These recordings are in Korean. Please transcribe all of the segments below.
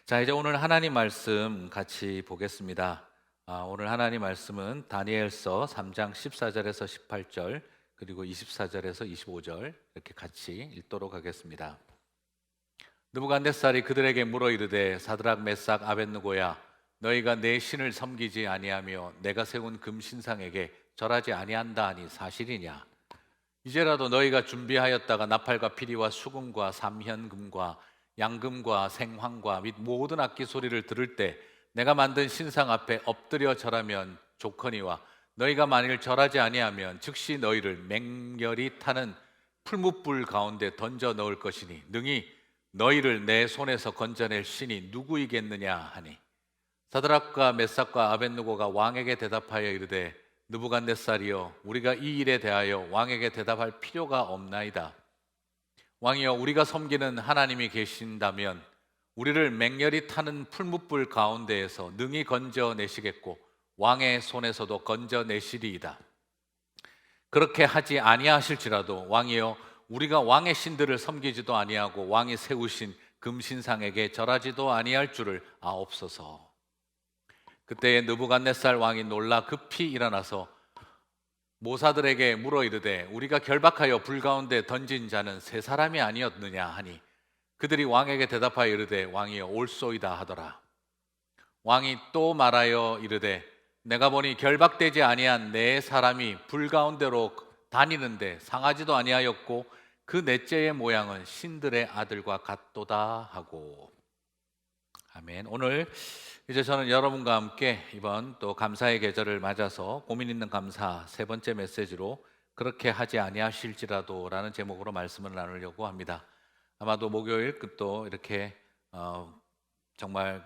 자, 이제 오늘 하나님 말씀 같이 보겠습니다. 오늘 하나님 말씀은 다니엘서 3장 14절에서 18절 그리고 24절에서 25절 이렇게 같이 읽도록 하겠습니다. 느부갓네살이 그들에게 물어 이르되 사드락 메삭 아벳느고야 너희가 내 신을 섬기지 아니하며 내가 세운 금신상에게 절하지 아니한다 하니 사실이냐? 이제라도 너희가 준비하였다가 나팔과 피리와 수금과 삼현금과 양금과 생황과 및 모든 악기 소리를 들을 때 내가 만든 신상 앞에 엎드려 절하면 좋거니와 너희가 만일 절하지 아니하면 즉시 너희를 맹렬히 타는 풀무불 가운데 던져 넣을 것이니 능히 너희를 내 손에서 건져낼 신이 누구이겠느냐 하니 사드락과 메삭과 아벳느고가 왕에게 대답하여 이르되 느부갓네살이여 우리가 이 일에 대하여 왕에게 대답할 필요가 없나이다. 왕이여 우리가 섬기는 하나님이 계신다면 우리를 맹렬히 타는 풀무불 가운데에서 능히 건져내시겠고 왕의 손에서도 건져내시리이다. 그렇게 하지 아니하실지라도 왕이여 우리가 왕의 신들을 섬기지도 아니하고 왕이 세우신 금신상에게 절하지도 아니할 줄을 아옵소서. 그때에 느부갓네살 왕이 놀라 급히 일어나서 모사들에게 물어 이르되 우리가 결박하여 불 가운데 던진 자는 세 사람이 아니었느냐 하니 그들이 왕에게 대답하여 이르되 왕이여 옳소이다 하더라. 왕이 또 말하여 이르되 내가 보니 결박되지 아니한 네 사람이 불 가운데로 다니는데 상하지도 아니하였고 그 넷째의 모양은 신들의 아들과 같도다 하고. 아멘. 오늘 이제 저는 여러분과 함께 이번 또 감사의 계절을 맞아서 고민 있는 감사 세 번째 메시지로 그렇게 하지 아니하실지라도 라는 제목으로 말씀을 나누려고 합니다. 아마도 목요일 또 이렇게 정말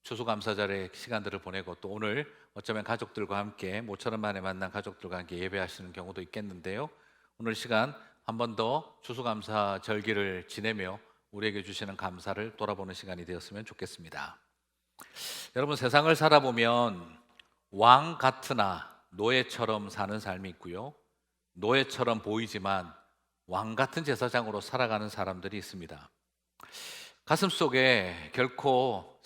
추수감사절의 시간들을 보내고 또 오늘 어쩌면 가족들과 함께 모처럼 만에 만난 가족들과 함께 예배하시는 경우도 있겠는데요. 오늘 시간 한 번 더 추수감사 절기를 지내며 우리에게 주시는 감사를 돌아보는 시간이 되었으면 좋겠습니다. 여러분 세상을 살아보면 왕 같으나 노예처럼 사는 삶이 있고요, 노예처럼 보이지만 왕 같은 제사장으로 살아가는 사람들이 있습니다. 가슴속에 결코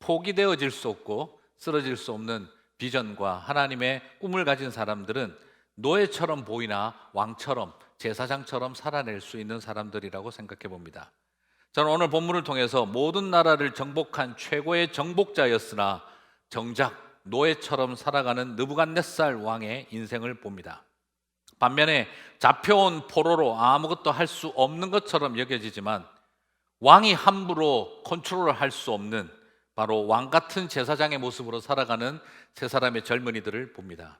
포기되어질 수 없고 쓰러질 수 없는 비전과 하나님의 꿈을 가진 사람들은 노예처럼 보이나 왕처럼 제사장처럼 살아낼 수 있는 사람들이라고 생각해 봅니다. 저는 오늘 본문을 통해서 모든 나라를 정복한 최고의 정복자였으나 정작 노예처럼 살아가는 느부갓네살 왕의 인생을 봅니다. 반면에 잡혀온 포로로 아무것도 할 수 없는 것처럼 여겨지지만 왕이 함부로 컨트롤을 할 수 없는 바로 왕 같은 제사장의 모습으로 살아가는 세 사람의 젊은이들을 봅니다.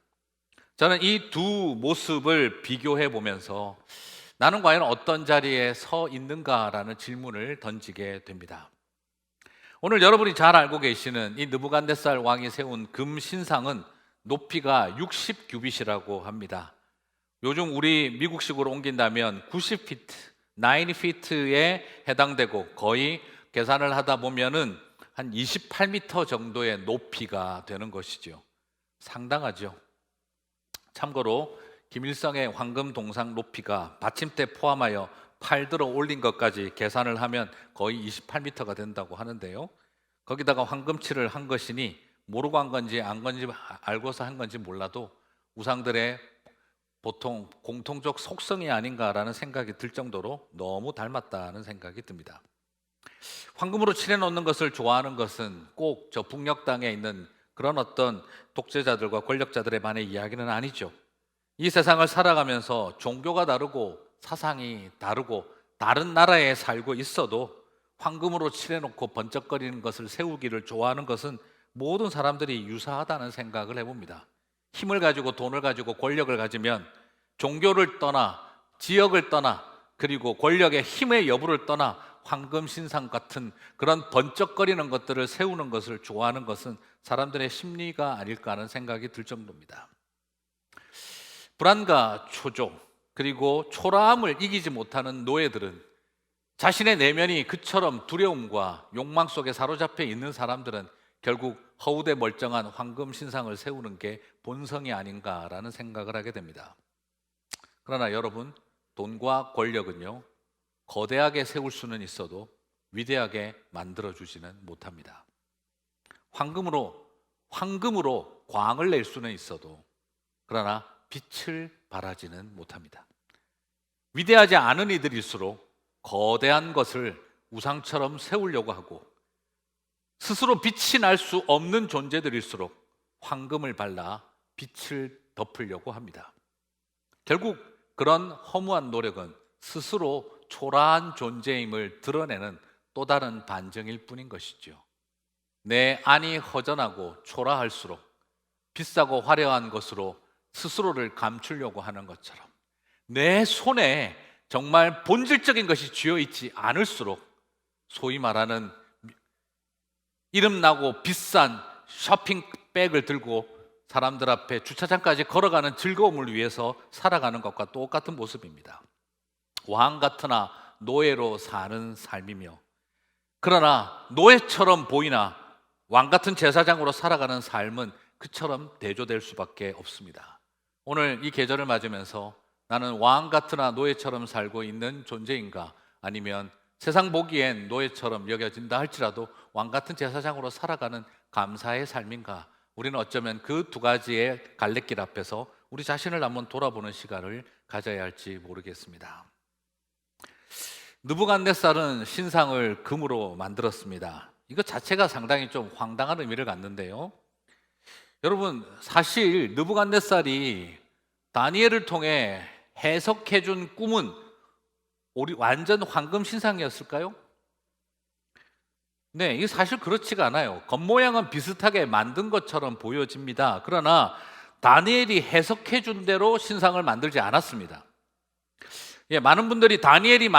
저는 이 두 모습을 비교해 보면서 나는 과연 어떤 자리에 서 있는가라는 질문을 던지게 됩니다. 오늘 여러분이 잘 알고 계시는 이 느부갓네살 왕이 세운 금신상은 높이가 60규빗이라고 합니다. 요즘 우리 미국식으로 옮긴다면 90피트, 9피트에 해당되고 거의 계산을 하다 보면은 한 28m 정도의 높이가 되는 것이죠. 상당하죠. 참고로 김일성의 황금 동상 높이가 받침대 포함하여 팔 들어 올린 것까지 계산을 하면 거의 28m가 된다고 하는데요. 거기다가 황금칠을 한 것이니 모르고 한 건지 안 건지 알고서 한 건지 몰라도 우상들의 보통 공통적 속성이 아닌가라는 생각이 들 정도로 너무 닮았다는 생각이 듭니다. 황금으로 칠해 놓는 것을 좋아하는 것은 꼭 저 북녘 땅에 있는 그런 어떤 독재자들과 권력자들의 반의 이야기는 아니죠. 이 세상을 살아가면서 종교가 다르고 사상이 다르고 다른 나라에 살고 있어도 황금으로 칠해놓고 번쩍거리는 것을 세우기를 좋아하는 것은 모든 사람들이 유사하다는 생각을 해봅니다. 힘을 가지고 돈을 가지고 권력을 가지면 종교를 떠나 지역을 떠나 그리고 권력의 힘의 여부를 떠나 황금 신상 같은 그런 번쩍거리는 것들을 세우는 것을 좋아하는 것은 사람들의 심리가 아닐까 하는 생각이 들 정도입니다. 불안과 초조 그리고 초라함을 이기지 못하는 노예들은 자신의 내면이 그처럼 두려움과 욕망 속에 사로잡혀 있는 사람들은 결국 허우대 멀쩡한 황금 신상을 세우는 게 본성이 아닌가라는 생각을 하게 됩니다. 그러나 여러분, 돈과 권력은요 거대하게 세울 수는 있어도 위대하게 만들어 주지는 못합니다. 황금으로 광을 낼 수는 있어도 그러나 빛을 발하지는 못합니다. 위대하지 않은 이들일수록 거대한 것을 우상처럼 세우려고 하고 스스로 빛이 날 수 없는 존재들일수록 황금을 발라 빛을 덮으려고 합니다. 결국 그런 허무한 노력은 스스로 초라한 존재임을 드러내는 또 다른 반증일 뿐인 것이죠. 내 안이 허전하고 초라할수록 비싸고 화려한 것으로 스스로를 감추려고 하는 것처럼 내 손에 정말 본질적인 것이 쥐어 있지 않을수록 소위 말하는 이름나고 비싼 쇼핑백을 들고 사람들 앞에 주차장까지 걸어가는 즐거움을 위해서 살아가는 것과 똑같은 모습입니다. 왕 같으나 노예로 사는 삶이며 그러나 노예처럼 보이나 왕 같은 제사장으로 살아가는 삶은 그처럼 대조될 수밖에 없습니다. 오늘 이 계절을 맞으면서 나는 왕 같으나 노예처럼 살고 있는 존재인가, 아니면 세상 보기엔 노예처럼 여겨진다 할지라도 왕 같은 제사장으로 살아가는 감사의 삶인가, 우리는 어쩌면 그 두 가지의 갈래길 앞에서 우리 자신을 한번 돌아보는 시간을 가져야 할지 모르겠습니다. 느부갓네살은 신상을 금으로 만들었습니다. 이거 자체가 상당히 좀 황당한 의미를 갖는데요. 여러분, 사실 느부갓네살이 다니엘을 통해 해석해 준 꿈은 완전 황금 신상이었을까요? 네, 이게 사실 그렇지가 않아요. 겉모양은 비슷하게 만든 것처럼 보여집니다. 그러나 다니엘이 해석해 준 대로 신상을 만들지 않았습니다. 예, 많은 분들이 다니엘이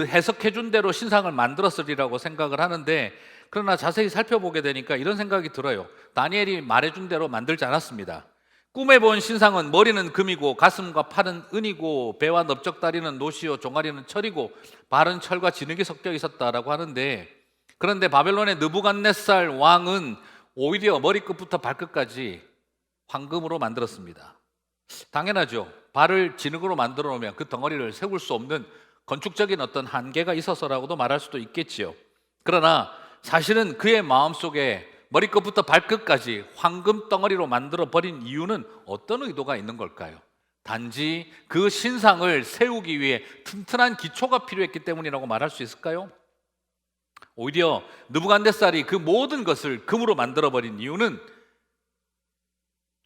해석해 준 대로 신상을 만들었으리라고 생각을 하는데, 그러나 자세히 살펴보게 되니까 이런 생각이 들어요. 다니엘이 말해준 대로 만들지 않았습니다. 꿈에 본 신상은 머리는 금이고 가슴과 팔은 은이고 배와 넓적다리는 노시요 종아리는 철이고 발은 철과 진흙이 섞여 있었다라고 하는데, 그런데 바벨론의 느부갓네살 왕은 오히려 머리끝부터 발끝까지 황금으로 만들었습니다. 당연하죠. 발을 진흙으로 만들어 놓으면 그 덩어리를 세울 수 없는 건축적인 어떤 한계가 있어서라고도 말할 수도 있겠지요. 그러나 사실은 그의 마음속에 머리끝부터 발끝까지 황금 덩어리로 만들어 버린 이유는 어떤 의도가 있는 걸까요? 단지 그 신상을 세우기 위해 튼튼한 기초가 필요했기 때문이라고 말할 수 있을까요? 오히려 느부갓네살이 그 모든 것을 금으로 만들어 버린 이유는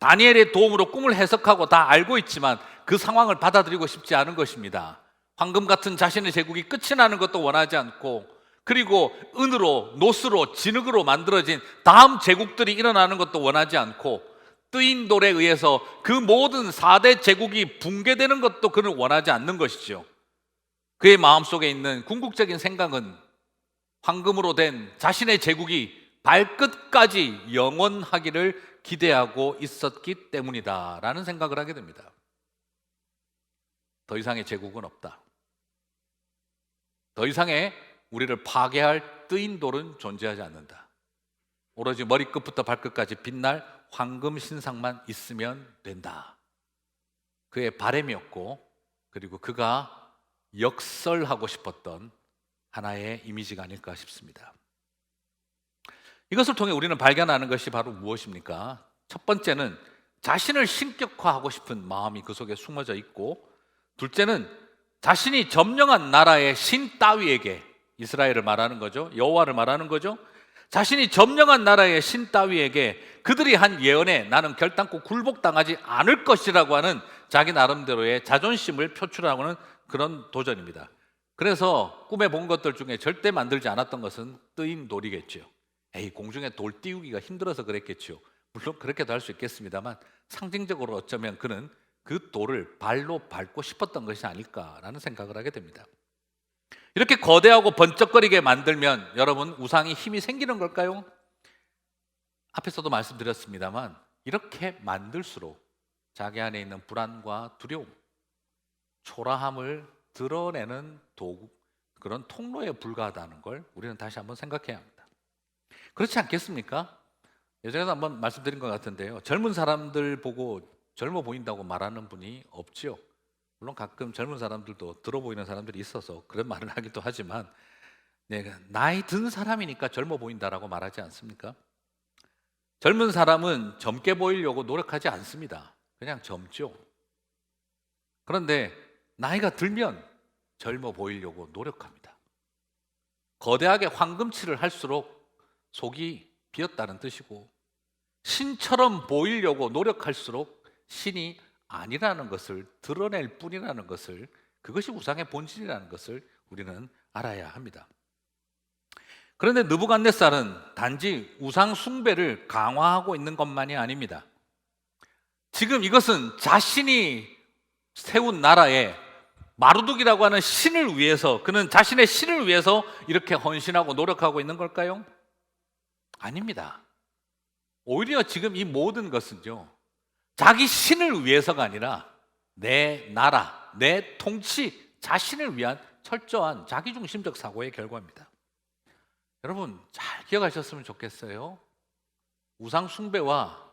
다니엘의 도움으로 꿈을 해석하고 다 알고 있지만 그 상황을 받아들이고 싶지 않은 것입니다. 황금 같은 자신의 제국이 끝이 나는 것도 원하지 않고, 그리고 은으로, 노스로, 진흙으로 만들어진 다음 제국들이 일어나는 것도 원하지 않고, 뜨인 돌에 의해서 그 모든 4대 제국이 붕괴되는 것도 그는 원하지 않는 것이죠. 그의 마음속에 있는 궁극적인 생각은 황금으로 된 자신의 제국이 발끝까지 영원하기를 기대하고 있었기 때문이다라는 생각을 하게 됩니다. 더 이상의 제국은 없다. 더 이상의 우리를 파괴할 뜨인 돌은 존재하지 않는다. 오로지 머리끝부터 발끝까지 빛날 황금 신상만 있으면 된다. 그의 바람이었고, 그리고 그가 역설하고 싶었던 하나의 이미지가 아닐까 싶습니다. 이것을 통해 우리는 발견하는 것이 바로 무엇입니까? 첫 번째는 자신을 신격화하고 싶은 마음이 그 속에 숨어져 있고, 둘째는 자신이 점령한 나라의 신 따위에게, 이스라엘을 말하는 거죠, 여호와를 말하는 거죠, 자신이 점령한 나라의 신 따위에게 그들이 한 예언에 나는 결단코 굴복당하지 않을 것이라고 하는 자기 나름대로의 자존심을 표출하는 그런 도전입니다. 그래서 꿈에 본 것들 중에 절대 만들지 않았던 것은 뜨인 돌이겠죠. 공중에 돌 띄우기가 힘들어서 그랬겠죠. 물론 그렇게도 할 수 있겠습니다만, 상징적으로 어쩌면 그는 그 돌을 발로 밟고 싶었던 것이 아닐까라는 생각을 하게 됩니다. 이렇게 거대하고 번쩍거리게 만들면 여러분, 우상이 힘이 생기는 걸까요? 앞에서도 말씀드렸습니다만, 이렇게 만들수록 자기 안에 있는 불안과 두려움, 초라함을 드러내는 도구, 그런 통로에 불과하다는 걸 우리는 다시 한번 생각해야 합니다. 그렇지 않겠습니까? 예전에도 한번 말씀드린 것 같은데요, 젊은 사람들 보고 젊어 보인다고 말하는 분이 없지요. 물론 가끔 젊은 사람들도 들어 보이는 사람들이 있어서 그런 말을 하기도 하지만, 내가 나이 든 사람이니까 젊어 보인다라고 말하지 않습니까? 젊은 사람은 젊게 보이려고 노력하지 않습니다. 그냥 젊죠. 그런데 나이가 들면 젊어 보이려고 노력합니다. 거대하게 황금칠을 할수록 속이 비었다는 뜻이고, 신처럼 보이려고 노력할수록 신이 아니라는 것을 드러낼 뿐이라는 것을, 그것이 우상의 본질이라는 것을 우리는 알아야 합니다. 그런데 느부갓네살은 단지 우상 숭배를 강화하고 있는 것만이 아닙니다. 지금 이것은 자신이 세운 나라에 마루둑이라고 하는 신을 위해서, 그는 자신의 신을 위해서 이렇게 헌신하고 노력하고 있는 걸까요? 아닙니다. 오히려 지금 이 모든 것은요, 자기 신을 위해서가 아니라 내 나라, 내 통치, 자신을 위한 철저한 자기중심적 사고의 결과입니다. 여러분 잘 기억하셨으면 좋겠어요. 우상 숭배와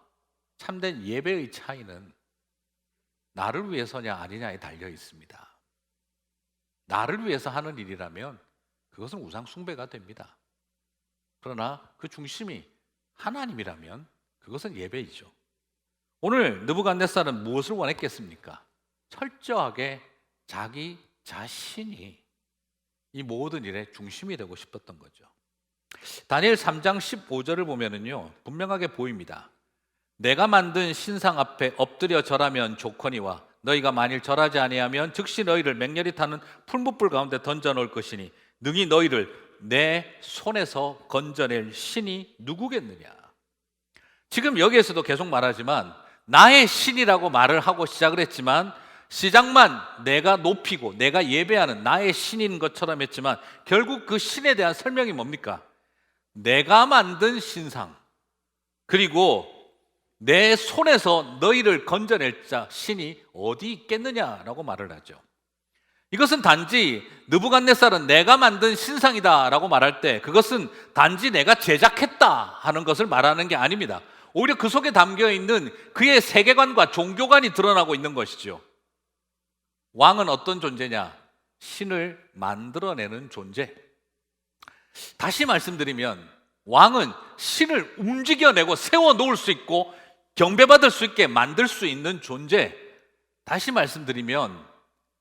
참된 예배의 차이는 나를 위해서냐 아니냐에 달려 있습니다. 나를 위해서 하는 일이라면 그것은 우상 숭배가 됩니다. 그러나 그 중심이 하나님이라면 그것은 예배이죠. 오늘 느부갓네살은 무엇을 원했겠습니까? 철저하게 자기 자신이 이 모든 일의 중심이 되고 싶었던 거죠. 다니엘 3장 15절을 보면은요, 분명하게 보입니다. 내가 만든 신상 앞에 엎드려 절하면 좋거니와 너희가 만일 절하지 아니하면 즉시 너희를 맹렬히 타는 풀무불 가운데 던져 놓을 것이니 능히 너희를 내 손에서 건져낼 신이 누구겠느냐. 지금 여기에서도 계속 말하지만 나의 신이라고 말을 하고 시작을 했지만, 시작만 내가 높이고 내가 예배하는 나의 신인 것처럼 했지만 결국 그 신에 대한 설명이 뭡니까? 내가 만든 신상, 그리고 내 손에서 너희를 건져낼 자 신이 어디 있겠느냐라고 말을 하죠. 이것은 단지 느부갓네살은 내가 만든 신상이다 라고 말할 때 그것은 단지 내가 제작했다 하는 것을 말하는 게 아닙니다. 오히려 그 속에 담겨있는 그의 세계관과 종교관이 드러나고 있는 것이죠. 왕은 어떤 존재냐? 신을 만들어내는 존재. 다시 말씀드리면 왕은 신을 움직여내고 세워놓을 수 있고 경배받을 수 있게 만들 수 있는 존재. 다시 말씀드리면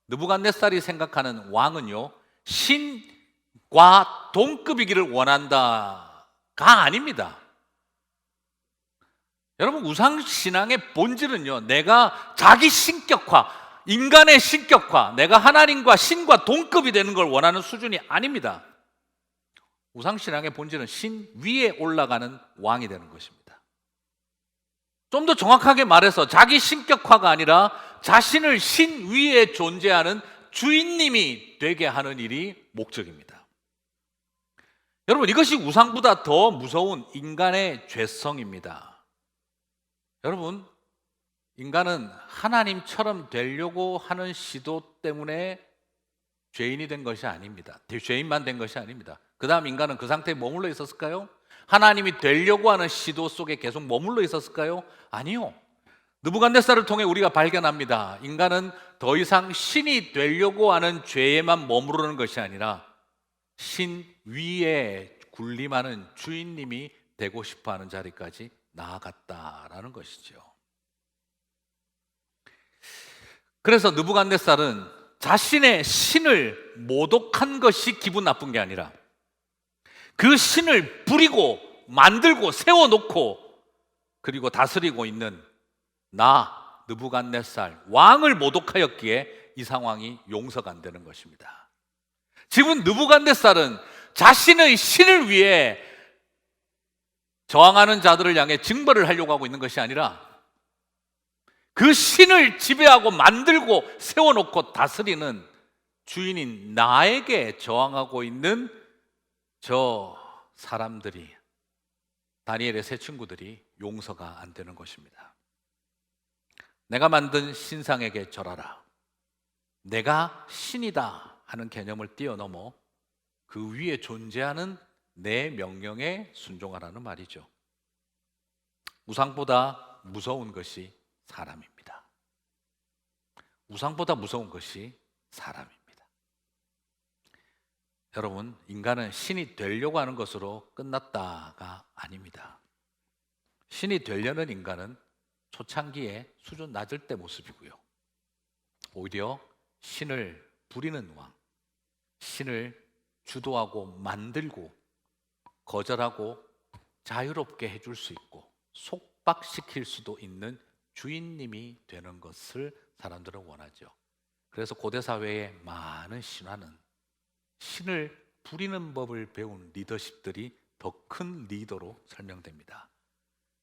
느부갓네살이 생각하는 왕은요, 신과 동급이기를 원한다가 아닙니다. 여러분, 우상신앙의 본질은요, 내가 자기 신격화, 인간의 신격화, 내가 하나님과 신과 동급이 되는 걸 원하는 수준이 아닙니다. 우상신앙의 본질은 신 위에 올라가는 왕이 되는 것입니다. 좀 더 정확하게 말해서 자기 신격화가 아니라 자신을 신 위에 존재하는 주인님이 되게 하는 일이 목적입니다. 여러분, 이것이 우상보다 더 무서운 인간의 죄성입니다. 여러분, 인간은 하나님처럼 되려고 하는 시도 때문에 죄인이 된 것이 아닙니다. 죄인만 된 것이 아닙니다. 그 다음 인간은 그 상태에 머물러 있었을까요? 하나님이 되려고 하는 시도 속에 계속 머물러 있었을까요? 아니요. 느부갓네살을 통해 우리가 발견합니다. 인간은 더 이상 신이 되려고 하는 죄에만 머무르는 것이 아니라 신 위에 군림하는 주인님이 되고 싶어하는 자리까지 나아갔다라는 것이죠. 그래서 느부갓네살은 자신의 신을 모독한 것이 기분 나쁜 게 아니라 그 신을 부리고 만들고 세워놓고 그리고 다스리고 있는 나 느부갓네살 왕을 모독하였기에 이 상황이 용서가 안 되는 것입니다. 지금 느부갓네살은 자신의 신을 위해 저항하는 자들을 향해 징벌을 하려고 하고 있는 것이 아니라 그 신을 지배하고 만들고 세워놓고 다스리는 주인인 나에게 저항하고 있는 저 사람들이, 다니엘의 세 친구들이 용서가 안 되는 것입니다. 내가 만든 신상에게 절하라. 내가 신이다 하는 개념을 뛰어넘어 그 위에 존재하는 내 명령에 순종하라는 말이죠. 우상보다 무서운 것이 사람입니다. 우상보다 무서운 것이 사람입니다. 여러분, 인간은 신이 되려고 하는 것으로 끝났다가 아닙니다. 신이 되려는 인간은 초창기에 수준 낮을 때 모습이고요. 오히려 신을 부리는 왕, 신을 주도하고 만들고 거절하고 자유롭게 해줄 수 있고 속박시킬 수도 있는 주인님이 되는 것을 사람들은 원하죠. 그래서 고대 사회의 많은 신화는 신을 부리는 법을 배운 리더십들이 더 큰 리더로 설명됩니다.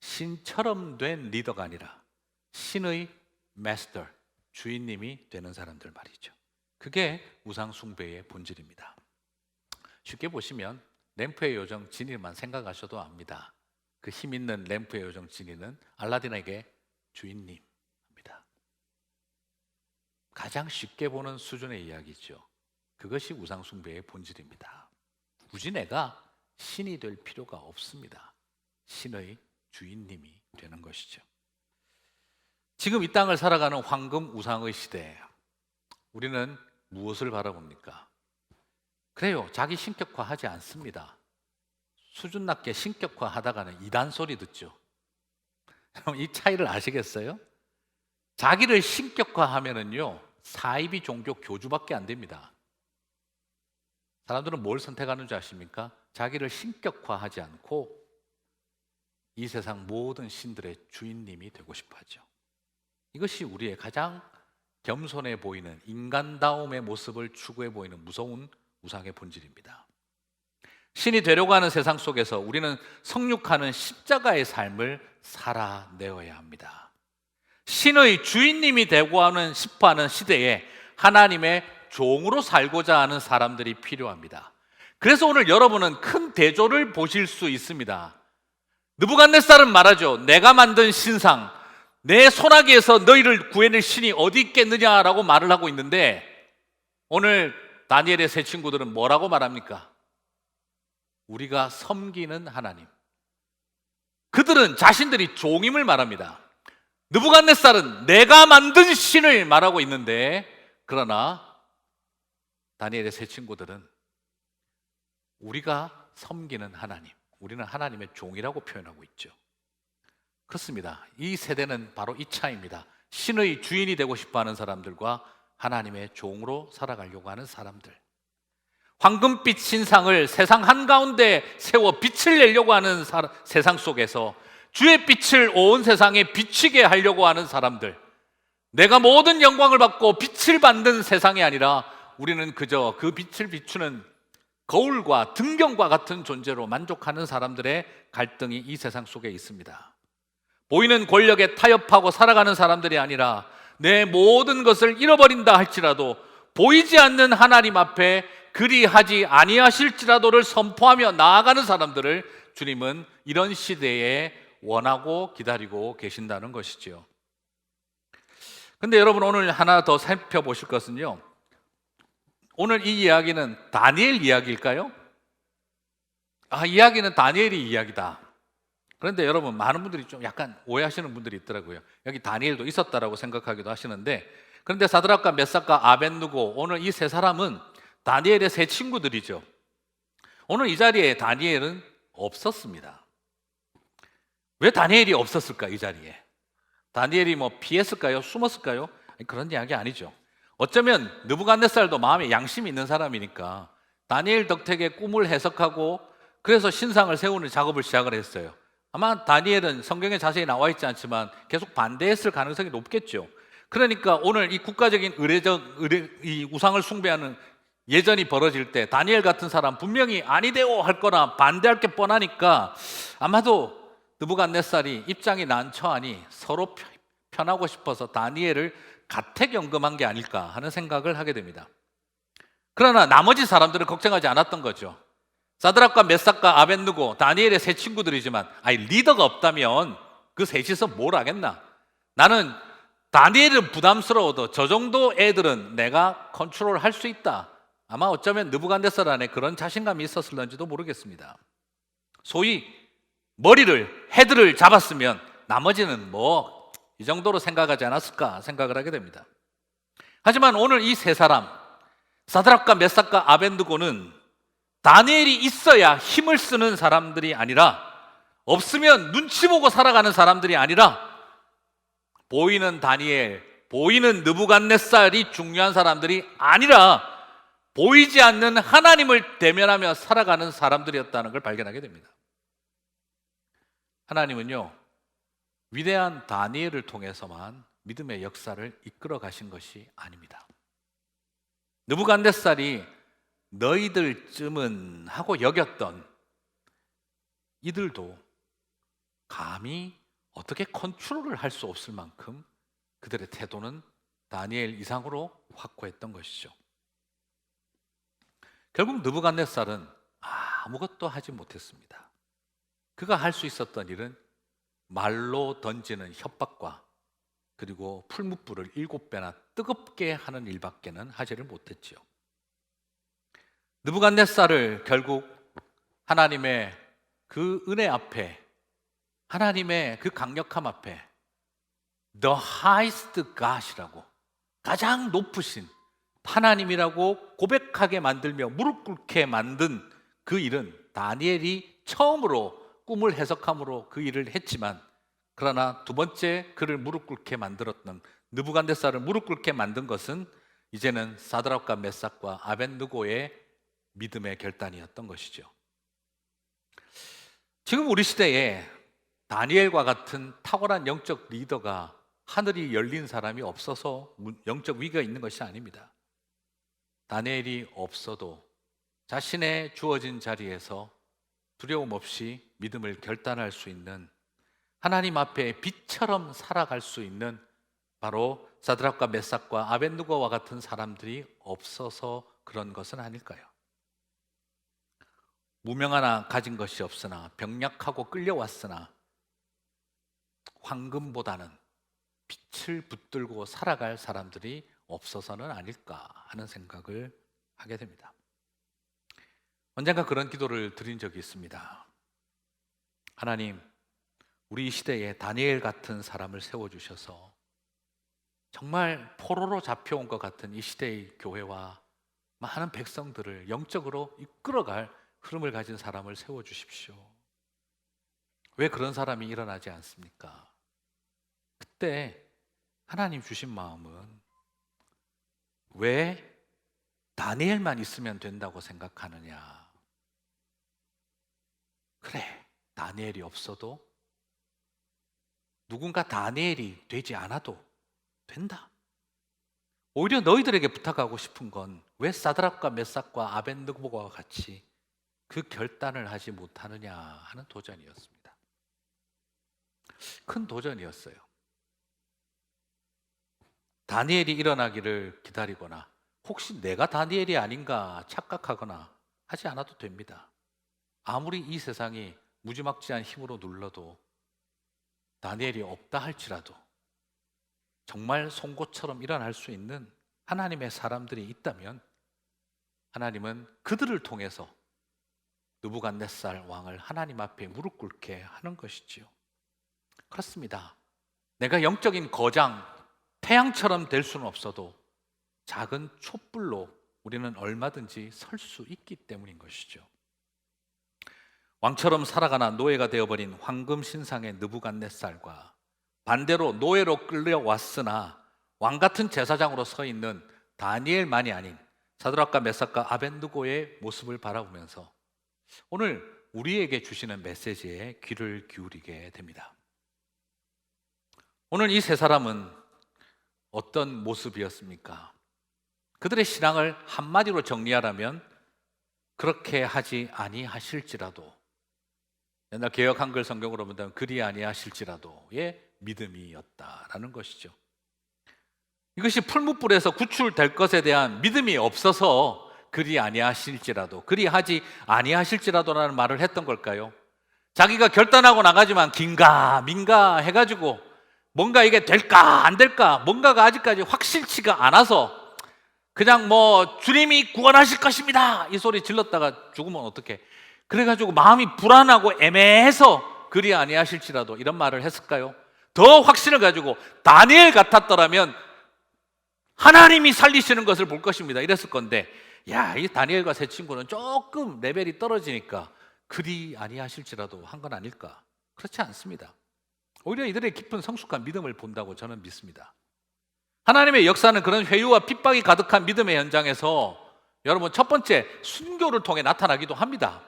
신처럼 된 리더가 아니라 신의 마스터, 주인님이 되는 사람들 말이죠. 그게 우상 숭배의 본질입니다. 쉽게 보시면 램프의 요정 지니만 생각하셔도 압니다. 그 힘 있는 램프의 요정 지니는 알라딘에게 주인님입니다. 가장 쉽게 보는 수준의 이야기죠. 그것이 우상 숭배의 본질입니다. 굳이 내가 신이 될 필요가 없습니다. 신의 주인님이 되는 것이죠. 지금 이 땅을 살아가는 황금 우상의 시대에 우리는 무엇을 바라봅니까? 그래요, 자기 신격화하지 않습니다. 수준 낮게 신격화하다가는 이단 소리 듣죠. 이 차이를 아시겠어요? 자기를 신격화하면은요 사이비 종교 교주밖에 안 됩니다. 사람들은 뭘 선택하는 줄 아십니까? 자기를 신격화하지 않고 이 세상 모든 신들의 주인님이 되고 싶어 하죠. 이것이 우리의 가장 겸손해 보이는 인간다움의 모습을 추구해 보이는 무서운 우상의 본질입니다. 신이 되려고 하는 세상 속에서 우리는 성육하는 십자가의 삶을 살아내어야 합니다. 신의 주인님이 되고 싶어 하는 시대에 하나님의 종으로 살고자 하는 사람들이 필요합니다. 그래서 오늘 여러분은 큰 대조를 보실 수 있습니다. 느부갓네살은 말하죠. 내가 만든 신상, 내 손아귀에서 너희를 구해낼 신이 어디 있겠느냐라고 말을 하고 있는데, 오늘 다니엘의 세 친구들은 뭐라고 말합니까? 우리가 섬기는 하나님. 그들은 자신들이 종임을 말합니다. 느부갓네살은 내가 만든 신을 말하고 있는데, 그러나 다니엘의 세 친구들은 우리가 섬기는 하나님, 우리는 하나님의 종이라고 표현하고 있죠. 그렇습니다. 이 세대는 바로 이 차이입니다. 신의 주인이 되고 싶어하는 사람들과 하나님의 종으로 살아가려고 하는 사람들. 황금빛 신상을 세상 한가운데 세워 빛을 내려고 하는 세상 속에서 주의 빛을 온 세상에 비치게 하려고 하는 사람들. 내가 모든 영광을 받고 빛을 받는 세상이 아니라 우리는 그저 그 빛을 비추는 거울과 등경과 같은 존재로 만족하는 사람들의 갈등이 이 세상 속에 있습니다. 보이는 권력에 타협하고 살아가는 사람들이 아니라 내 모든 것을 잃어버린다 할지라도 보이지 않는 하나님 앞에 그리하지 아니하실지라도를 선포하며 나아가는 사람들을 주님은 이런 시대에 원하고 기다리고 계신다는 것이지요. 근데 여러분, 오늘 하나 더 살펴보실 것은요, 오늘 이 이야기는 다니엘 이야기일까요? 이야기는 다니엘이 이야기다. 그런데 여러분, 많은 분들이 좀 약간 오해하시는 분들이 있더라고요. 여기 다니엘도 있었다라고 생각하기도 하시는데, 그런데 사드락과 메삭과 아벳느고, 오늘 이 세 사람은 다니엘의 세 친구들이죠. 오늘 이 자리에 다니엘은 없었습니다. 왜 다니엘이 없었을까? 이 자리에 다니엘이 피했을까요? 숨었을까요? 그런 이야기 아니죠. 어쩌면 느부갓네살도 마음에 양심이 있는 사람이니까 다니엘 덕택의 꿈을 해석하고 그래서 신상을 세우는 작업을 시작을 했어요. 아마 다니엘은 성경에 자세히 나와 있지 않지만 계속 반대했을 가능성이 높겠죠. 그러니까 오늘 이 국가적인 이 우상을 숭배하는 예전이 벌어질 때 다니엘 같은 사람 분명히 아니되오 할 거나 반대할 게 뻔하니까 아마도 느부갓네살이 입장이 난처하니 서로 편하고 싶어서 다니엘을 가택연금한 게 아닐까 하는 생각을 하게 됩니다. 그러나 나머지 사람들은 걱정하지 않았던 거죠. 사드락과 메삭과 아벳느고, 다니엘의 세 친구들이지만 리더가 없다면 그 셋이서 뭘 하겠나? 나는 다니엘은 부담스러워도 저 정도 애들은 내가 컨트롤할 수 있다. 아마 어쩌면 느부갓네살 안에 그런 자신감이 있었을런지도 모르겠습니다. 소위 헤드를 잡았으면 나머지는 이 정도로 생각하지 않았을까 생각을 하게 됩니다. 하지만 오늘 이 세 사람, 사드락과 메삭과 아벳느고는 다니엘이 있어야 힘을 쓰는 사람들이 아니라, 없으면 눈치 보고 살아가는 사람들이 아니라, 보이는 다니엘, 보이는 느부갓네살이 중요한 사람들이 아니라 보이지 않는 하나님을 대면하며 살아가는 사람들이었다는 걸 발견하게 됩니다. 하나님은요, 위대한 다니엘을 통해서만 믿음의 역사를 이끌어 가신 것이 아닙니다. 느부갓네살이 너희들쯤은 하고 여겼던 이들도 감히 어떻게 컨트롤을 할 수 없을 만큼 그들의 태도는 다니엘 이상으로 확고했던 것이죠. 결국 느부갓네살은 아무것도 하지 못했습니다. 그가 할 수 있었던 일은 말로 던지는 협박과 그리고 풀무불을 7배나 뜨겁게 하는 일밖에는 하지를 못했지요. 느부갓네살을 결국 하나님의 그 은혜 앞에, 하나님의 그 강력함 앞에 The highest God이라고, 가장 높으신 하나님이라고 고백하게 만들며 무릎 꿇게 만든 그 일은 다니엘이 처음으로 꿈을 해석함으로 그 일을 했지만, 그러나 두 번째 그를 무릎 꿇게 만들었던, 느부갓네살을 무릎 꿇게 만든 것은 이제는 사드락과 메삭과 아벳느고의 믿음의 결단이었던 것이죠. 지금 우리 시대에 다니엘과 같은 탁월한 영적 리더가, 하늘이 열린 사람이 없어서 영적 위기가 있는 것이 아닙니다. 다니엘이 없어도 자신의 주어진 자리에서 두려움 없이 믿음을 결단할 수 있는, 하나님 앞에 빛처럼 살아갈 수 있는 바로 사드락과 메삭과 아벳느고와 같은 사람들이 없어서 그런 것은 아닐까요? 무명 하나 가진 것이 없으나, 병약하고 끌려왔으나 황금보다는 빛을 붙들고 살아갈 사람들이 없어서는 아닐까 하는 생각을 하게 됩니다. 언젠가 그런 기도를 드린 적이 있습니다. 하나님, 우리 시대에 다니엘 같은 사람을 세워주셔서 정말 포로로 잡혀온 것 같은 이 시대의 교회와 많은 백성들을 영적으로 이끌어갈 흐름을 가진 사람을 세워주십시오. 왜 그런 사람이 일어나지 않습니까? 그때 하나님 주신 마음은, 왜 다니엘만 있으면 된다고 생각하느냐? 그래, 다니엘이 없어도, 누군가 다니엘이 되지 않아도 된다. 오히려 너희들에게 부탁하고 싶은 건 왜 사드락과 메삭과 아벳느고와 같이 그 결단을 하지 못하느냐 하는 도전이었습니다. 큰 도전이었어요. 다니엘이 일어나기를 기다리거나 혹시 내가 다니엘이 아닌가 착각하거나 하지 않아도 됩니다. 아무리 이 세상이 무지막지한 힘으로 눌러도 다니엘이 없다 할지라도 정말 송곳처럼 일어날 수 있는 하나님의 사람들이 있다면 하나님은 그들을 통해서 느부갓네살 왕을 하나님 앞에 무릎 꿇게 하는 것이지요. 그렇습니다. 내가 영적인 거장, 태양처럼 될 수는 없어도 작은 촛불로 우리는 얼마든지 설 수 있기 때문인 것이죠. 왕처럼 살아가나 노예가 되어버린 황금 신상의 느부갓네살과 반대로 노예로 끌려왔으나 왕 같은 제사장으로 서 있는 다니엘만이 아닌 사드락과 메삭과 아벳느고의 모습을 바라보면서 오늘 우리에게 주시는 메시지에 귀를 기울이게 됩니다. 오늘 이 세 사람은 어떤 모습이었습니까? 그들의 신앙을 한마디로 정리하라면 그렇게 하지 아니하실지라도, 옛날 개역 한글 성경으로 본다면 그리 아니하실지라도의 믿음이었다라는 것이죠. 이것이 풀무불에서 구출될 것에 대한 믿음이 없어서 그리 아니하실지라도, 그리 하지 아니하실지라도라는 말을 했던 걸까요? 자기가 결단하고 나가지만 긴가 민가 해가지고 뭔가 이게 될까 안 될까, 뭔가가 아직까지 확실치가 않아서 그냥 뭐 주님이 구원하실 것입니다 이 소리 질렀다가 죽으면 어떡해, 그래가지고 마음이 불안하고 애매해서 그리 아니하실지라도 이런 말을 했을까요? 더 확신을 가지고 다니엘 같았더라면 하나님이 살리시는 것을 볼 것입니다 이랬을 건데, 야, 이 다니엘과 세 친구는 조금 레벨이 떨어지니까 그리 아니하실지라도 한 건 아닐까? 그렇지 않습니다. 오히려 이들의 깊은 성숙한 믿음을 본다고 저는 믿습니다. 하나님의 역사는 그런 회유와 핍박이 가득한 믿음의 현장에서 여러분 첫 번째 순교를 통해 나타나기도 합니다.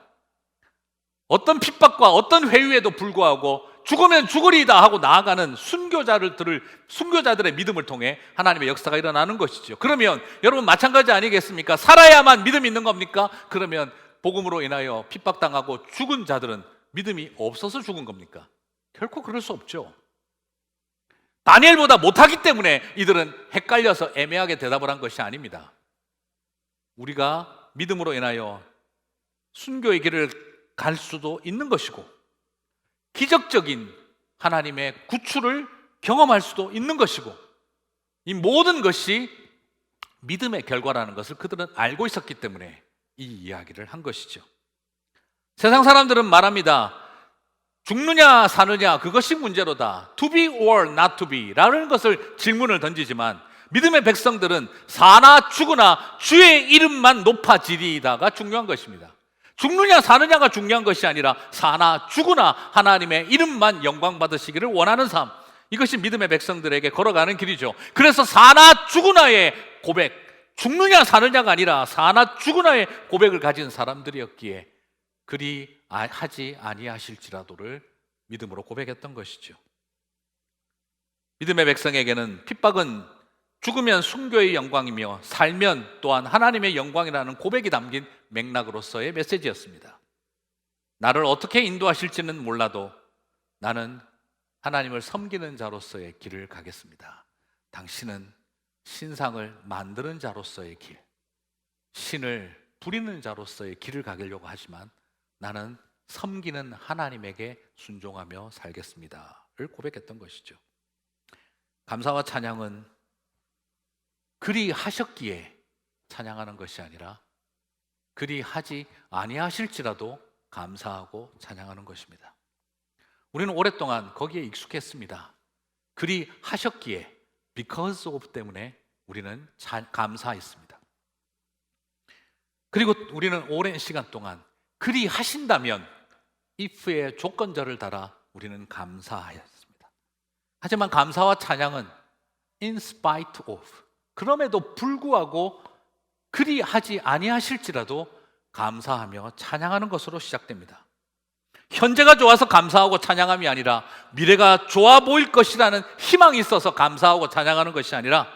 어떤 핍박과 어떤 회유에도 불구하고 죽으면 죽으리이다 하고 나아가는 순교자들의 믿음을 통해 하나님의 역사가 일어나는 것이죠. 그러면 여러분 마찬가지 아니겠습니까? 살아야만 믿음이 있는 겁니까? 그러면 복음으로 인하여 핍박당하고 죽은 자들은 믿음이 없어서 죽은 겁니까? 결코 그럴 수 없죠. 다니엘보다 못하기 때문에 이들은 헷갈려서 애매하게 대답을 한 것이 아닙니다. 우리가 믿음으로 인하여 순교의 길을 갈 수도 있는 것이고 기적적인 하나님의 구출을 경험할 수도 있는 것이고 이 모든 것이 믿음의 결과라는 것을 그들은 알고 있었기 때문에 이 이야기를 한 것이죠. 세상 사람들은 말합니다. 죽느냐 사느냐 그것이 문제로다. To be or not to be 라는 것을 질문을 던지지만 믿음의 백성들은 사나 죽으나 주의 이름만 높아지리다가 중요한 것입니다. 죽느냐 사느냐가 중요한 것이 아니라 사나 죽으나 하나님의 이름만 영광 받으시기를 원하는 삶, 이것이 믿음의 백성들에게 걸어가는 길이죠. 그래서 사나 죽으나의 고백, 죽느냐 사느냐가 아니라 사나 죽으나의 고백을 가진 사람들이었기에 그리 하지 아니하실지라도를 믿음으로 고백했던 것이죠. 믿음의 백성에게는 핍박은 죽으면 순교의 영광이며 살면 또한 하나님의 영광이라는 고백이 담긴 맥락으로서의 메시지였습니다. 나를 어떻게 인도하실지는 몰라도 나는 하나님을 섬기는 자로서의 길을 가겠습니다. 당신은 신상을 만드는 자로서의 길, 신을 부리는 자로서의 길을 가려고 하지만 나는 섬기는 하나님에게 순종하며 살겠습니다를 고백했던 것이죠. 감사와 찬양은 그리 하셨기에 찬양하는 것이 아니라 그리 하지 아니하실지라도 감사하고 찬양하는 것입니다. 우리는 오랫동안 거기에 익숙했습니다. 그리 하셨기에 because of 때문에 우리는 감사했습니다. 그리고 우리는 오랜 시간 동안 그리 하신다면 if의 조건절을 달아 우리는 감사하였습니다. 하지만 감사와 찬양은 in spite of, 그럼에도 불구하고 그리 하지 아니하실지라도 감사하며 찬양하는 것으로 시작됩니다. 현재가 좋아서 감사하고 찬양함이 아니라 미래가 좋아 보일 것이라는 희망이 있어서 감사하고 찬양하는 것이 아니라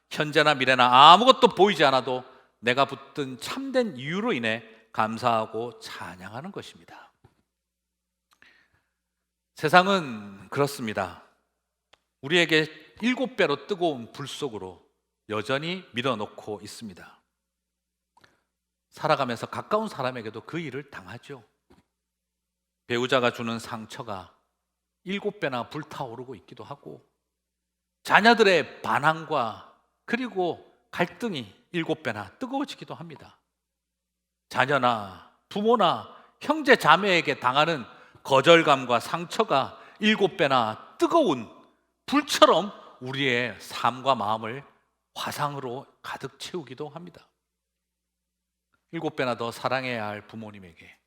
현재나 미래나 아무것도 보이지 않아도 내가 붙든 참된 이유로 인해 감사하고 찬양하는 것입니다. 세상은 그렇습니다. 우리에게 7배로 뜨거운 불 속으로 여전히 밀어넣고 있습니다. 살아가면서 가까운 사람에게도 그 일을 당하죠. 배우자가 주는 상처가 7배나 불타오르고 있기도 하고 자녀들의 반항과 그리고 갈등이 7배나 뜨거워지기도 합니다. 자녀나 부모나 형제 자매에게 당하는 거절감과 상처가 7배나 뜨거운 불처럼 우리의 삶과 마음을 화상으로 가득 채우기도 합니다. 7배나 더 사랑해야 할 부모님에게,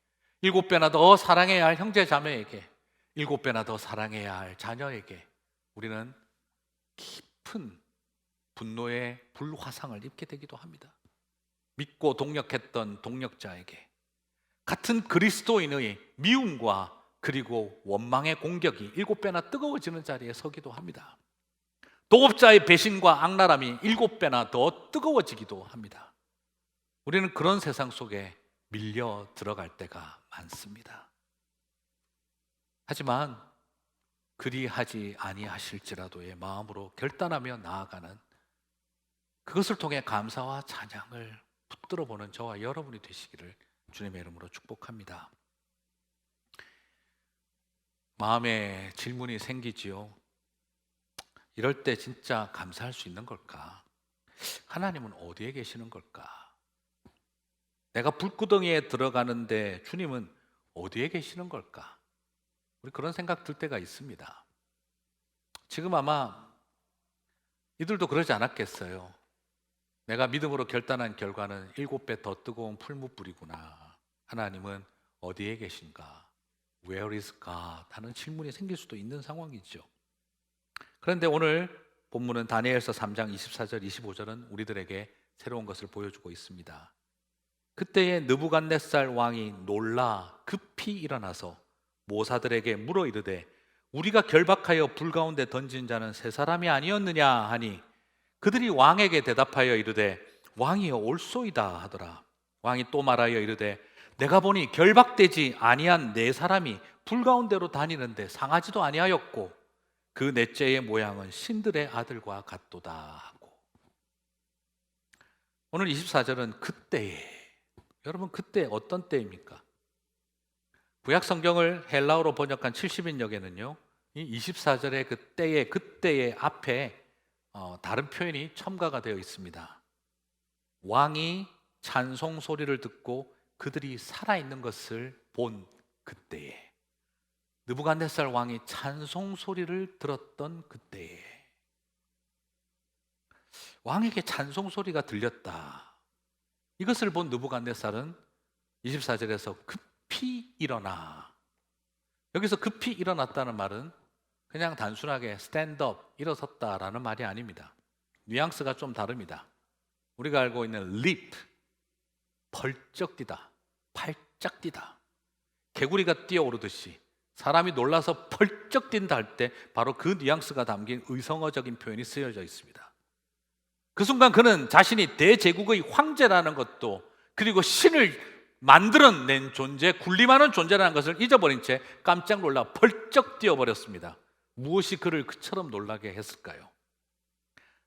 7배나 더 사랑해야 할 형제 자매에게, 7배나 더 사랑해야 할 자녀에게 우리는 깊은 분노의 불화상을 입게 되기도 합니다. 믿고 동력했던 동력자에게 같은 그리스도인의 미움과 그리고 원망의 공격이 7배나 뜨거워지는 자리에 서기도 합니다. 도업자의 배신과 악랄함이 7배나 더 뜨거워지기도 합니다. 우리는 그런 세상 속에 밀려 들어갈 때가 많습니다. 하지만 그리하지 아니하실지라도의 마음으로 결단하며 나아가는, 그것을 통해 감사와 찬양을 붙들어 보는 저와 여러분이 되시기를 주님의 이름으로 축복합니다. 마음에 질문이 생기지요. 이럴 때 진짜 감사할 수 있는 걸까? 하나님은 어디에 계시는 걸까? 내가 불구덩이에 들어가는데 주님은 어디에 계시는 걸까? 우리 그런 생각 들 때가 있습니다. 지금 아마 이들도 그러지 않았겠어요. 내가 믿음으로 결단한 결과는 7배 더 뜨거운 풀무불이구나. 하나님은 어디에 계신가? Where is God? 하는 질문이 생길 수도 있는 상황이죠. 그런데 오늘 본문은 다니엘서 3장 24절 25절은 우리들에게 새로운 것을 보여주고 있습니다. 그때에 느부갓네살 왕이 놀라 급히 일어나서 모사들에게 물어 이르되 우리가 결박하여 불 가운데 던진 자는 세 사람이 아니었느냐 하니 그들이 왕에게 대답하여 이르되 왕이여 올소이다 하더라. 왕이 또 말하여 이르되 내가 보니 결박되지 아니한 네 사람이 불 가운데로 다니는데 상하지도 아니하였고 그 넷째의 모양은 신들의 아들과 같도다 하고. 오늘 24절은 그때에, 여러분 그때 어떤 때입니까? 구약 성경을 헬라어로 번역한 70인역에는요 이 24절의 그때의 앞에 다른 표현이 첨가가 되어 있습니다. 왕이 찬송 소리를 듣고 그들이 살아있는 것을 본 그때에, 느부갓네살 왕이 찬송 소리를 들었던 그때에, 왕에게 찬송 소리가 들렸다. 이것을 본 느부갓네살은 24절에서 급히 일어나. 여기서 급히 일어났다는 말은 그냥 단순하게 스탠드업, 일어섰다라는 말이 아닙니다. 뉘앙스가 좀 다릅니다. 우리가 알고 있는 leap, 벌쩍 뛰다, 팔짝 뛰다, 개구리가 뛰어오르듯이 사람이 놀라서 펄쩍 뛴다 할 때 바로 그 뉘앙스가 담긴 의성어적인 표현이 쓰여져 있습니다. 그 순간 그는 자신이 대제국의 황제라는 것도, 그리고 신을 만들어낸 존재, 군림하는 존재라는 것을 잊어버린 채 깜짝 놀라 펄쩍 뛰어버렸습니다. 무엇이 그를 그처럼 놀라게 했을까요?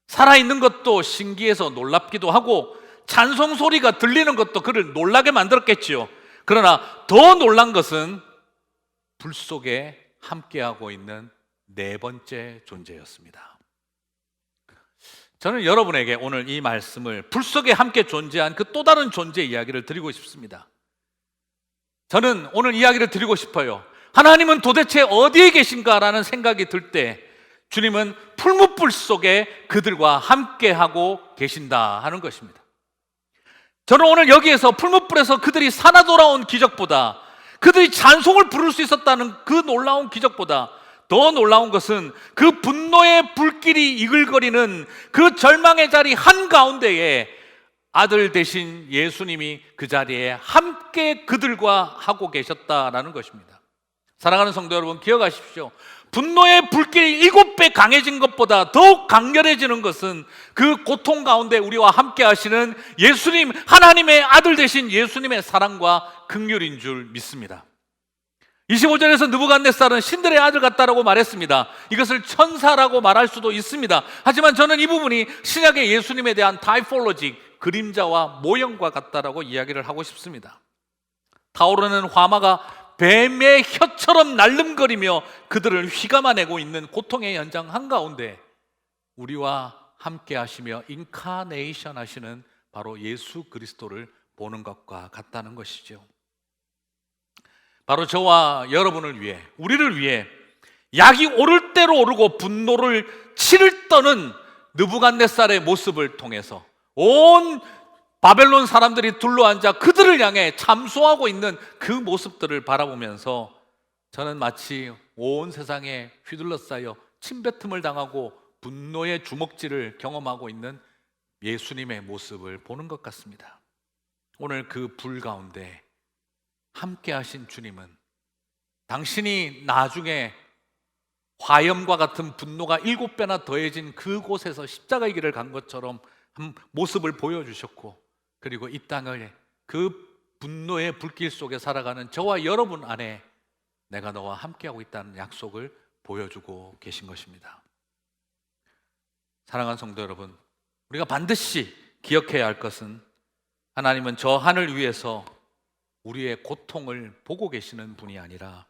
살아있는 것도 신기해서 놀랍기도 하고 찬송 소리가 들리는 것도 그를 놀라게 만들었겠지요. 그러나 더 놀란 것은 불 속에 함께하고 있는 네 번째 존재였습니다. 저는 여러분에게 오늘 이 말씀을 불 속에 함께 존재한 그 또 다른 존재 이야기를 드리고 싶습니다. 저는 오늘 이야기를 드리고 싶어요. 하나님은 도대체 어디에 계신가라는 생각이 들 때 주님은 풀무불 속에 그들과 함께하고 계신다 하는 것입니다. 저는 오늘 여기에서 풀무불에서 그들이 살아 돌아온 기적보다, 그들이 찬송을 부를 수 있었다는 그 놀라운 기적보다 더 놀라운 것은 그 분노의 불길이 이글거리는 그 절망의 자리 한가운데에 아들 되신 예수님이 그 자리에 함께 그들과 하고 계셨다라는 것입니다. 사랑하는 성도 여러분, 기억하십시오. 분노의 불길이 7배 강해진 것보다 더욱 강렬해지는 것은 그 고통 가운데 우리와 함께 하시는 예수님, 하나님의 아들 되신 예수님의 사랑과 긍휼인 줄 믿습니다. 25절에서 느부갓네살은 신들의 아들 같다라고 말했습니다. 이것을 천사라고 말할 수도 있습니다. 하지만 저는 이 부분이 신약의 예수님에 대한 타이폴로지, 그림자와 모형과 같다라고 이야기를 하고 싶습니다. 타오르는 화마가 뱀의 혀처럼 날름거리며 그들을 휘감아내고 있는 고통의 현장 한가운데 우리와 함께 하시며 인카네이션 하시는 바로 예수 그리스도를 보는 것과 같다는 것이죠. 바로 저와 여러분을 위해, 우리를 위해 약이 오를 대로 오르고 분노를 치를 떠는 느부갓네살의 모습을 통해서 온 바벨론 사람들이 둘러앉아 그들을 향해 참소하고 있는 그 모습들을 바라보면서 저는 마치 온 세상에 휘둘러싸여 침뱉음을 당하고 분노의 주먹질을 경험하고 있는 예수님의 모습을 보는 것 같습니다. 오늘 그 불 가운데 함께 하신 주님은 당신이 나중에 화염과 같은 분노가 7배나 더해진 그곳에서 십자가의 길을 간 것처럼 한 모습을 보여주셨고, 그리고 이 땅을 그 분노의 불길 속에 살아가는 저와 여러분 안에 내가 너와 함께하고 있다는 약속을 보여주고 계신 것입니다. 사랑하는 성도 여러분, 우리가 반드시 기억해야 할 것은 하나님은 저 하늘 위에서 우리의 고통을 보고 계시는 분이 아니라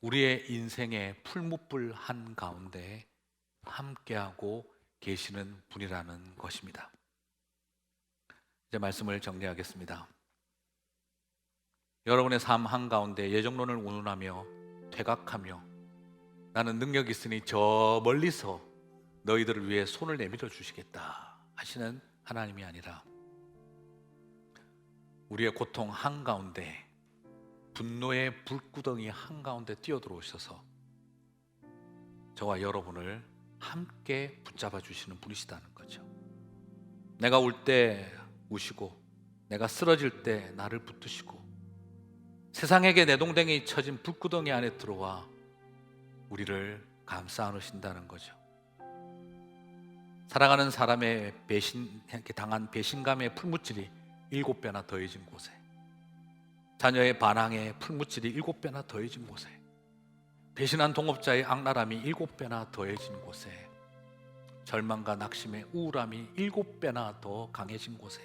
우리의 인생의 풀무불 한가운데 함께하고 계시는 분이라는 것입니다. 이제 말씀을 정리하겠습니다. 여러분의 삶 한가운데 예정론을 운운하며 퇴각하며 나는 능력이 있으니 저 멀리서 너희들을 위해 손을 내밀어 주시겠다 하시는 하나님이 아니라 우리의 고통 한가운데, 분노의 불구덩이 한가운데 뛰어들어오셔서 저와 여러분을 함께 붙잡아 주시는 분이시다는 거죠. 내가 울 때 우시고, 내가 쓰러질 때 나를 붙드시고, 세상에게 내동댕이 쳐진 불구덩이 안에 들어와 우리를 감싸 안으신다는 거죠. 사랑하는 사람의 당한 배신감의 풀무질이 7배나 더해진 곳에, 자녀의 반항의 풀무질이 7배나 더해진 곳에, 배신한 동업자의 악랄함이 7배나 더해진 곳에, 절망과 낙심의 우울함이 7배나 더 강해진 곳에,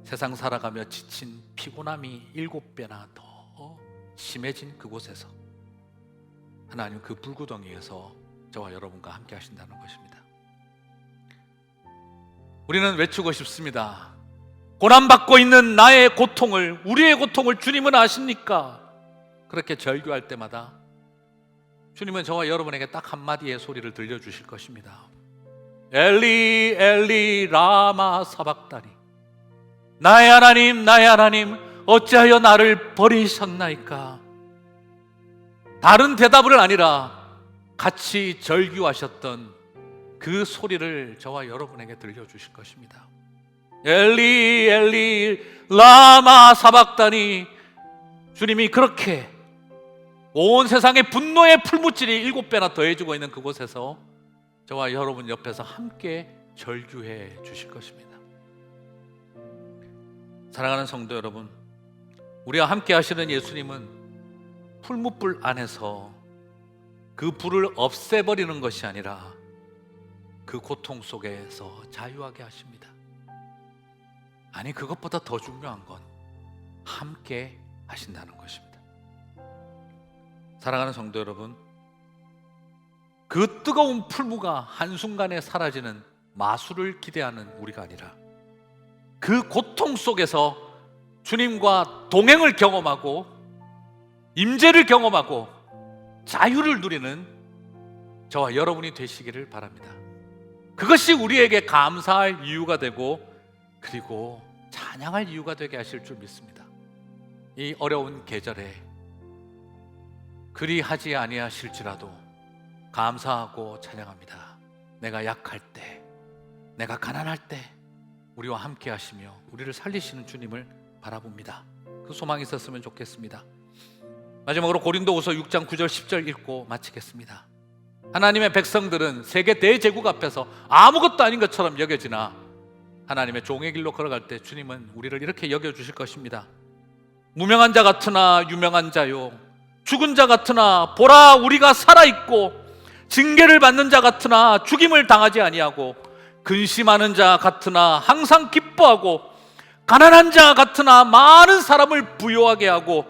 세상 살아가며 지친 피곤함이 7배나 더 심해진 그곳에서 하나님 그 불구덩이에서 저와 여러분과 함께 하신다는 것입니다. 우리는 외치고 싶습니다. 고난받고 있는 나의 고통을, 우리의 고통을 주님은 아십니까? 그렇게 절규할 때마다 주님은 저와 여러분에게 딱 한마디의 소리를 들려주실 것입니다. 엘리 엘리 라마 사박다니, 나의 하나님 나의 하나님 어찌하여 나를 버리셨나이까? 다른 대답을 아니라 같이 절규하셨던 그 소리를 저와 여러분에게 들려주실 것입니다. 엘리 엘리 라마 사박다니, 주님이 그렇게 온 세상의 분노의 풀무질이 7배나 더해지고 있는 그곳에서 저와 여러분 옆에서 함께 절규해 주실 것입니다. 사랑하는 성도 여러분, 우리와 함께 하시는 예수님은 풀무불 안에서 그 불을 없애버리는 것이 아니라 그 고통 속에서 자유하게 하십니다. 아니, 그것보다 더 중요한 건 함께 하신다는 것입니다. 사랑하는 성도 여러분, 그 뜨거운 풀무가 한순간에 사라지는 마술을 기대하는 우리가 아니라 그 고통 속에서 주님과 동행을 경험하고 임재를 경험하고 자유를 누리는 저와 여러분이 되시기를 바랍니다. 그것이 우리에게 감사할 이유가 되고, 그리고 찬양할 이유가 되게 하실 줄 믿습니다. 이 어려운 계절에 그리하지 아니하실지라도 감사하고 찬양합니다. 내가 약할 때, 내가 가난할 때 우리와 함께 하시며 우리를 살리시는 주님을 바라봅니다. 그 소망이 있었으면 좋겠습니다. 마지막으로 고린도후서 6장 9절 10절 읽고 마치겠습니다. 하나님의 백성들은 세계 대제국 앞에서 아무것도 아닌 것처럼 여겨지나 하나님의 종의 길로 걸어갈 때 주님은 우리를 이렇게 여겨주실 것입니다. 무명한 자 같으나 유명한 자요, 죽은 자 같으나 보라 우리가 살아있고, 징계를 받는 자 같으나 죽임을 당하지 아니하고, 근심하는 자 같으나 항상 기뻐하고, 가난한 자 같으나 많은 사람을 부유하게 하고,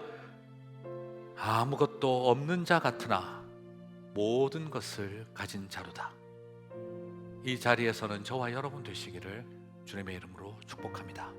아무것도 없는 자 같으나 모든 것을 가진 자로다. 이 자리에서는 저와 여러분 되시기를 주님의 이름으로 축복합니다.